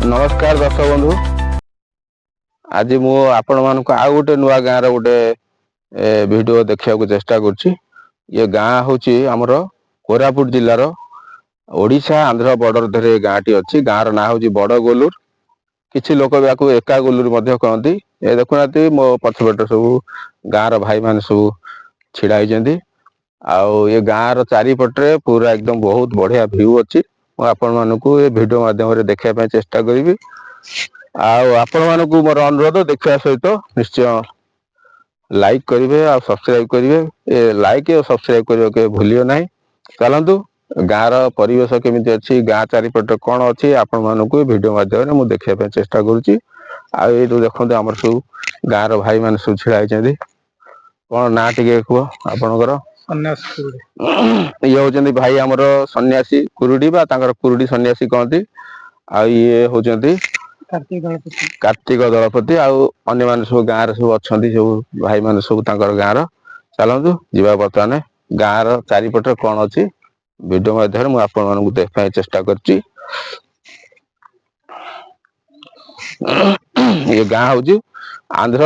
नमस्कार दर्शक बंधु। आज मु आपण मानक आउ गोटे नुआ गाँव गोटे वीडियो देखा चेष्टा करुच्ची। ये गाँ हूँ आमर कोरापुट जिलार ओडिशा आंध्र बॉर्डर धरे गाँ टी अच्छी। गाँव ना हूँ बड़ गोलूर। किसी लोक या एका गोलूर कहती। ये देखुना मो पछपट सब गाँव भाई मान सब छिड़ा आउ ये गाँव चारिपटे पूरा एकदम बहुत बढ़िया व्यू अच्छी। आपण मानक ये वीडियो माध्यम देखा चेष्टा करी। आपण मानक मोर अनुरोध देखा सहित निश्चय लाइक करेंगे आ सब्सक्राइब करेंगे। लाइक और सब्सक्राइब करने के भूलियो ना। चलतु गाँव परिवेश केमी अच्छी, गाँ चारिपटे कौन अच्छी आपण मानक वीडियो माध्यम मुझे देखा चेष्टा करुच्ची। आई देखते आम सब गाँव भाई मान सब छिड़ा कौन ना टे कह आपणकर ये हूँ भाई आमर सन्यासी कुरुडी बा कुरुडी सन्यासी कहती। ये हूँ कार्तिक दलपति आने मैंने सब गाँव सब अच्छा सब भाई मान सब गाँव। चलतु जा बर्तमान गाँव चारिपटे कौन अच्छी वीडियो माध्यम मुझे आपण मानक देखा चेष्टा कर। ये गाँ हूँ आंध्र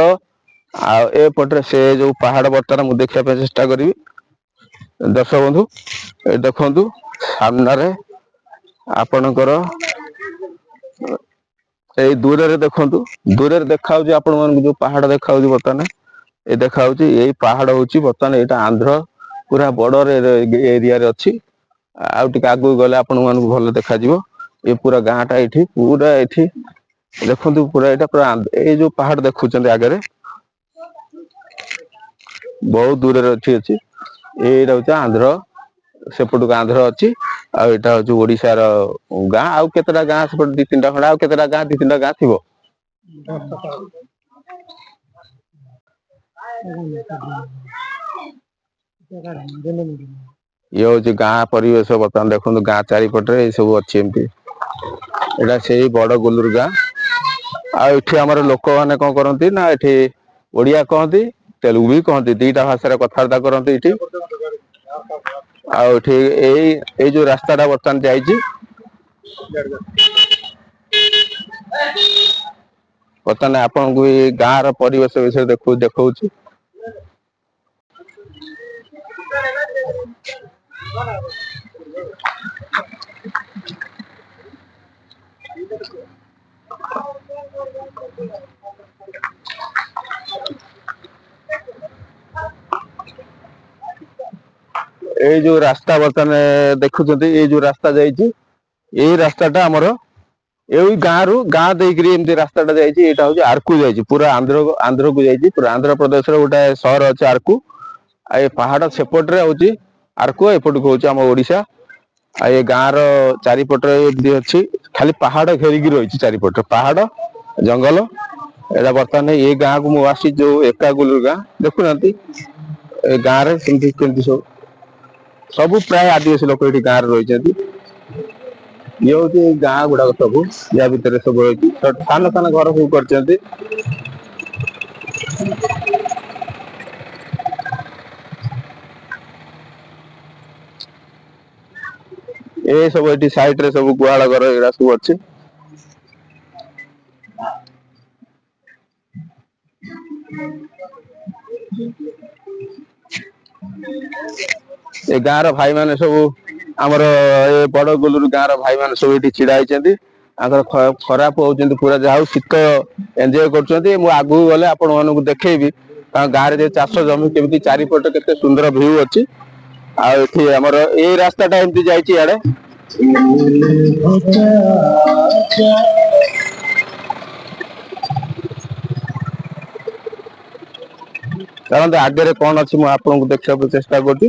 आउटे से जो पहाड़ बर्तमान मुझे देखा चेष्टा करी। दर्शक बंधु ये देखु सामने आपणकर दूर रे देखु दूर देखा आपण मानक जो पहाड़ देखा बर्तमान ये देखा यही पहाड़ हूँ बर्तमान यहाँ आंध्र पूरा बॉर्डर एरिया अच्छी। आगे गले आपण मानक भल देखा ये पूरा गाँटा ये पूरा ये देखु पूरा यहाँ पूरा ये जो पहाड़ देखुं आगे बहुत दूर अच्छी। ये हूँ आंध्र सेपटक आंध्र अच्छी आईटा हूँ ओडिशार गाँ। आउ केतटा गाँ सेपट दी तीन खंडा आउ केतटा गाँ दी तीन गाँ थी। ये हूँ गाँ परिवेश बर्तमान देखो गाँ चारिपटे ये सब अच्छी एमती। यहाँ से बड़ गोलूर गाँ आमर लोक मैंने कौन करती ना ये ओडिया कहती तेलुगु भी कहती दीटा भाषा कथबार्ता करती। ये जो रास्ता बर्तमान जाइए बर्तमान आपन को गाँव परिवेश विषय देखा ये जो रास्ता बर्तमान देखुं ये जो रास्ता जाइए रास्ताटा आमर यही गाँ देकरी रास्ता जाइए। हूँ आरकू जाइए पूरा आंध्र को जाइए पूरा आंध्र प्रदेश गोटे सहर अच्छे आरकू। ये पहाड़ सेपटे हूँ आरकू एपट को हूँ आम ओडिशा। ये गाँव चारिपटे अच्छी खाली पहाड़ घेरिकी रही चारिपटे पहाड़ जंगल। एटा बर्तमान ये गाँ को मुझे जो एका गुलूर गाँ देखुना गाँव सब सब प्राय आदिवासी लोक ये गाँव रही। ये हूँ गाँ गुड़ाक सब या भितर सब रही सान सान घर सब कर। ये सब ये साइड रे सब गुहाल घर ये सब अच्छे। ये गाँव भाई मान सब आमर ये बड़ गोलूर गाँव भाई मान सब ये छिड़ा खराब होती पूरा जहाँ शीत एंजॉय कर। आगू गले आपण मानक देखी गाँव में चाष जमी केमी चारिपटे केते सुंदर व्यू अच्छी। आमर ये रास्ताटा एमती जाए कारण आगे कौन अच्छी मुझे आपको देखा चेष्टा कर।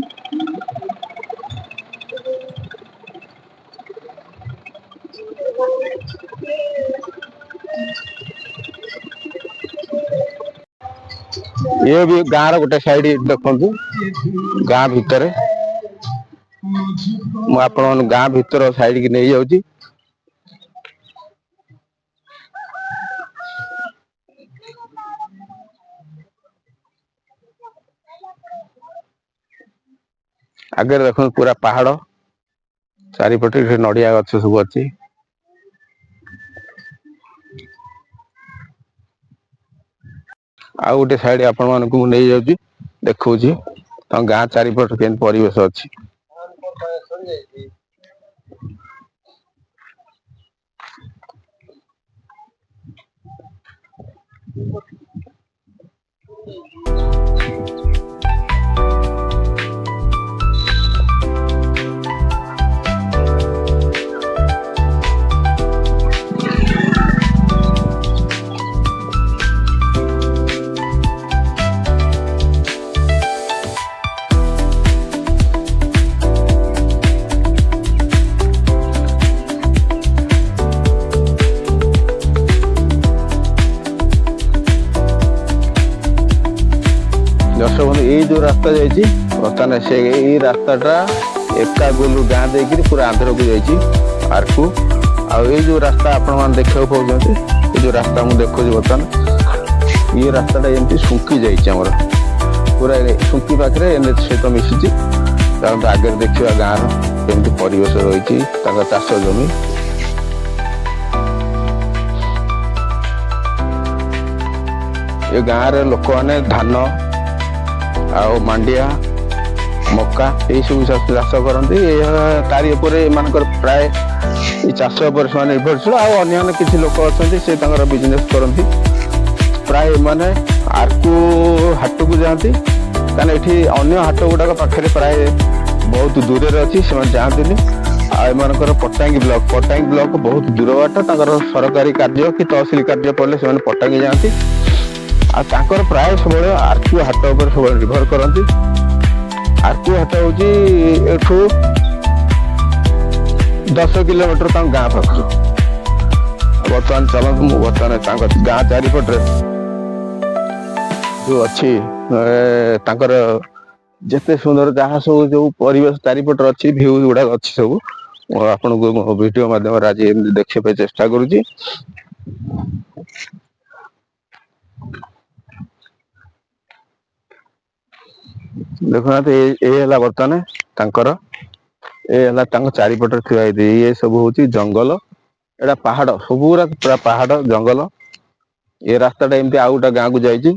ये भी गाँव गोटे साइड देखु गाँ भितर मुझे गाँ भीतर साइड की नहीं जाऊँगी। आगे देख पूरा पहाड़ चारिपटे नड़िया गछ सब अच्छी। ଆଉ ଗୋଟେ ସାଇଡ ଆପଣ ମାନଙ୍କୁ ମୁଁ ନେଇଯାଉଛି ଦେଖଉଛି ତାଙ୍କ ଗାଁ ଚାରିପଟ କେମିତି ପରିବେଶ ଅଛି। ଦର୍ଶକ ବନ୍ଧୁ ଏଇ ଯୋଉ ରାସ୍ତା ଯାଇଛି ବର୍ତ୍ତମାନ ସେ ଏଇ ରାସ୍ତାଟା ଏକାଗୋଲୁ ଗାଁ ଦେଇକିରି ପୁରା ଆନ୍ଧ୍ରକୁ ଯାଇଛି ଆରକୁ। ଆଉ ଏଇ ଯୋଉ ରାସ୍ତା ଆପଣ ମାନେ ଦେଖିବାକୁ ପାଉଛନ୍ତି ଏଇ ଯୋଉ ରାସ୍ତା ମୁଁ ଦେଖୁଛି ବର୍ତ୍ତମାନ ଇଏ ରାସ୍ତାଟା ଏମିତି ଶୁଙ୍କି ଯାଇଛି ଆମର ପୁରା ଶୁଙ୍କି ପାଖରେ ଏନ୍ଏଚ୍ ସହିତ ମିଶିଛି। ତାଙ୍କ ଆଗରେ ଦେଖିବା ଗାଁର କେମିତି ପରିବେଶ ରହିଛି ତାଙ୍କ ଚାଷ ଜମି। ଏ ଗାଁରେ ଲୋକମାନେ ଧାନ ଆଉ ମାଣ୍ଡିଆ ମକା ଏଇ ସବୁ ଚାଷ କରନ୍ତି। ତାରି ଉପରେ ଏମାନଙ୍କର ପ୍ରାୟ ଏଇ ଚାଷ ଉପରେ ସେମାନେ ନିର୍ଭରଶୀଳ। ଆଉ ଅନ୍ୟାନ୍ୟ କିଛି ଲୋକ ଅଛନ୍ତି ସେ ତାଙ୍କର ବିଜନେସ୍ କରନ୍ତି। ପ୍ରାୟ ଏମାନେ ଆରକୁ ହାଟକୁ ଯାଆନ୍ତି କାରଣ ଏଠି ଅନ୍ୟ ହାଟ ଗୁଡାକ ପାଖରେ ପ୍ରାୟ ବହୁତ ଦୂରରେ ଅଛି ସେମାନେ ଯାଆନ୍ତିନି। ଆଉ ଏମାନଙ୍କର ପଟ୍ଟାଙ୍ଗୀ ବ୍ଲକ ବହୁତ ଦୂର ବାଟ। ତାଙ୍କର ସରକାରୀ କାର୍ଯ୍ୟ କି ତହସିଲ କାର୍ଯ୍ୟ ପଡ଼ିଲେ ସେମାନେ ପଟ୍ଟାଙ୍ଗୀ ଯାଆନ୍ତି। ଆଉ ତାଙ୍କର ପ୍ରାୟ ସବୁବେଳେ ଆରକୁ ହାଟ ଉପରେ ସବୁବେଳେ ନିର୍ଭର କରନ୍ତି। ଆରକୁ ହାଟ ହଉଛି ଏଠୁ 10 କିଲୋମିଟର ତାଙ୍କ ଗାଁ ପାଖରୁ। ବର୍ତ୍ତମାନ ଚାଲନ୍ତୁ ମୁଁ ବର୍ତ୍ତମାନ ତାଙ୍କ ଗାଁ ଚାରିପଟରେ ଯୋଉ ଅଛି ତାଙ୍କର ଯେତେ ସୁନ୍ଦର ଯାହା ସବୁ ଯୋଉ ପରିବେଶ ଚାରିପଟରେ ଅଛି ଭିଉ ଗୁଡାକ ଅଛି ସବୁ ଆପଣଙ୍କୁ ମୋ ଭିଡିଓ ମାଧ୍ୟମରେ ଆଜି ଏମିତି ଦେଖିବା ପାଇଁ ଚେଷ୍ଟା କରୁଛି। ଦେଖୁନାହାନ୍ତି ଏଇ ହେଲା ବର୍ତ୍ତମାନ ତାଙ୍କର ଏ ହେଲା ତାଙ୍କ ଚାରିପଟରେ ଥୁଆ ହେଇଛି। ଇଏ ସବୁ ହଉଛି ଜଙ୍ଗଲ। ଏଇଟା ପାହାଡ ସବୁଗୁଡା ପୁରା ପାହାଡ ଜଙ୍ଗଲ। ଏ ରାସ୍ତାଟା ଏମିତି ଆଉ ଗୋଟେ ଗାଁକୁ ଯାଇଛି।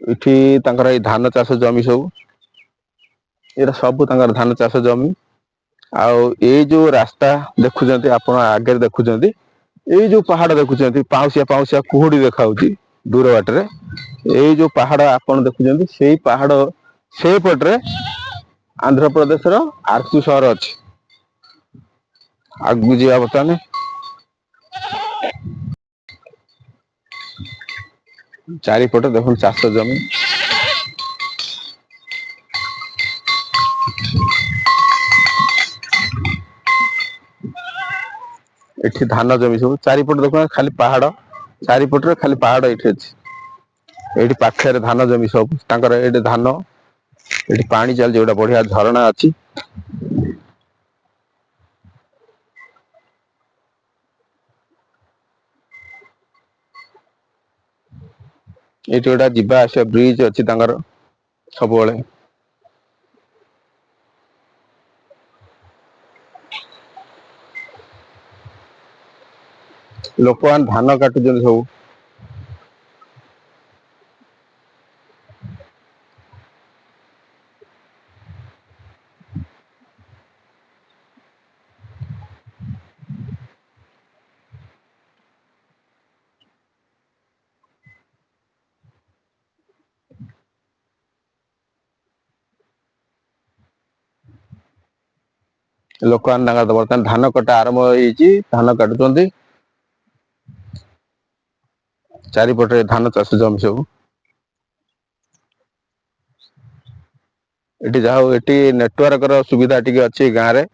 ଏଠି ତାଙ୍କର ଏଇ ଧାନ ଚାଷ ଜମି ସବୁ ଏଇଟା ସବୁ ତାଙ୍କର ଧାନ ଚାଷ ଜମି। ଆଉ ଏଇ ଯୋଉ ରାସ୍ତା ଦେଖୁଛନ୍ତି ଆପଣ ଆଗରେ ଦେଖୁଛନ୍ତି ଏଇ ଯୋଉ ପାହାଡ ଦେଖୁଛନ୍ତି ପାଉଁଶିଆ କୁହୁଡି ଦେଖାଯାଉଛି ଦୂର ବାଟରେ। ଏଇ ଯୋଉ ପାହାଡ ଆପଣ ଦେଖୁଛନ୍ତି ସେଇ ପାହାଡ ସେଇପଟରେ ଆନ୍ଧ୍ରପ୍ରଦେଶର ଆରକୁ ସହର ଅଛି। ଆଗକୁ ଯିବା ବର୍ତ୍ତମାନ ଚାରିପଟେ ଦେଖନ୍ତୁ ଚାଷ ଜମି। ଏଠି ଧାନ ଜମି ସବୁ ଚାରିପଟେ ଦେଖୁନ ଖାଲି ପାହାଡ ଚାରିପଟରେ ଖାଲି ପାହାଡ ଏଇଠି ଅଛି। ଏଇଠି ପାଖରେ ଧାନ ଜମି ସବୁ ତାଙ୍କର ଏଇଠି ଧାନ ଏଠି ପାଣି ଚାଲିଛି ଗୋଟେ ବଢିଆ ଝରଣା ଅଛି। ଏଇଠି ଗୋଟେ ଯିବା ଆସିବା ବ୍ରିଜ ଅଛି ତାଙ୍କର ସବୁବେଳେ। ଲୋକମାନେ ଧାନ କାଟୁଛନ୍ତି ସବୁ। ଲୋକମାନେ ତାଙ୍କର ବର୍ତ୍ତମାନ ଧାନ କଟା ଆରମ୍ଭ ହେଇଛି ଧାନ କାଟୁଛନ୍ତି। ଚାରିପଟରେ ଧାନ ଚାଷ ଜମି ସବୁ। ଏଠି ଯାହା ହଉ ଏଠି ନେଟୱାର୍କ ର ସୁବିଧା ଟିକେ ଅଛି ଗାଁ ରେ।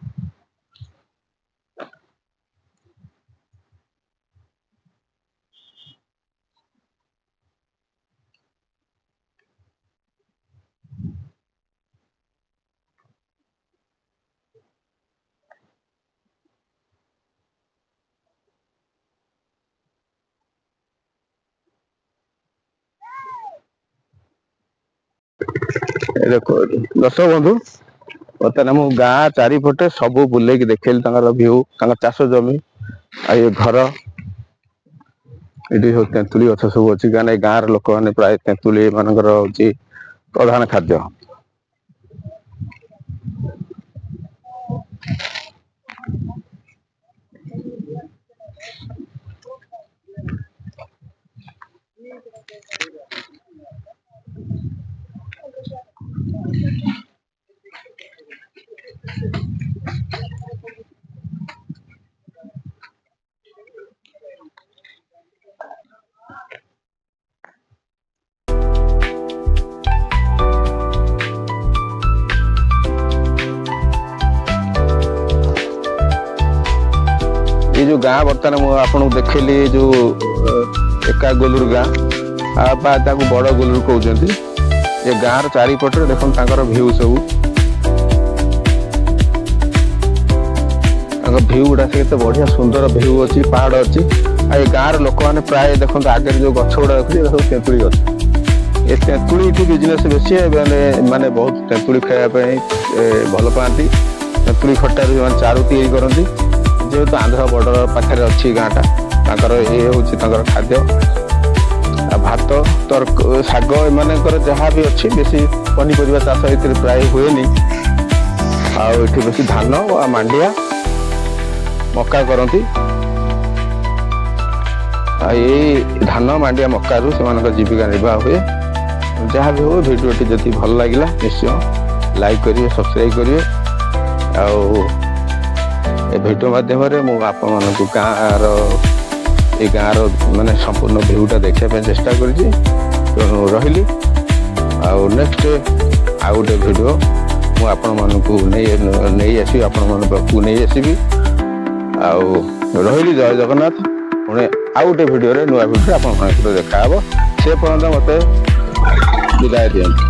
ଦେଖ ଦର୍ଶକ ବନ୍ଧୁ ବର୍ତ୍ତମାନ ମୁଁ ଗାଁ ଚାରିପଟେ ସବୁ ବୁଲେଇକି ଦେଖେଇଲି ତାଙ୍କର ଭିଉ ତାଙ୍କ ଚାଷ ଜମି ଆଉ ଏ ଘର ଏଠି ସବୁ ତେନ୍ତୁଳି ଗଛ ସବୁ ଅଛି, କାହିଁକିନା ଏ ଗାଁର ଲୋକମାନେ ପ୍ରାୟ ତେନ୍ତୁଳି ଏମାନଙ୍କର ହଉଛି ପ୍ରଧାନ ଖାଦ୍ୟ। ये जो गाँ बर्तमान मुझे आपको देखली जो एका गोलूर गाँ बड़ गोलूर कहते ये गाँव चारिपटे देख भ्यू सब भ्यू गुड़ा से बढ़िया सुंदर भ्यू अच्छी पहाड़ अच्छी आ गाँव लोक मैंने प्राय देखो आगे जो गछ गुड़ा रखी सब तेतुली गछ ये तेतुली बिजनेस बेसी माने बहुत तेतुली खायापी भल पाती तेतुली खट्टा चारू तैयारी करती जेहेतु आंध्र बॉर्डर पाखे अच्छी गाँटा ये हूँ खाद्य भात तर्क शाग एमानकर जहाँ भी अच्छी बेसी पनीपरिया चाष ये प्राय हुए आठी बेसी धान आ मांडिया मक्का करती ये धान मांडिया मक्कारु से जीविका निर्वाह हुए। जहाँ भी हो भिडियोटी जब भल लगे निश्चय लाइक करेंगे सब्सक्राइब करेंगे भिडियो माध्यम आपको गाँव माने संपूर्ण भ्यूटा देखापी चेष्टा कर रही नेक्स्ट आउ गोटे भिडियो नहीं आसबी आपको नहीं आसबी रही जय जगन्नाथ पुणे आउ गोटे भिडियो नुआ भिडियो आप देखा से पर्यंत मत विदाय दियंतु।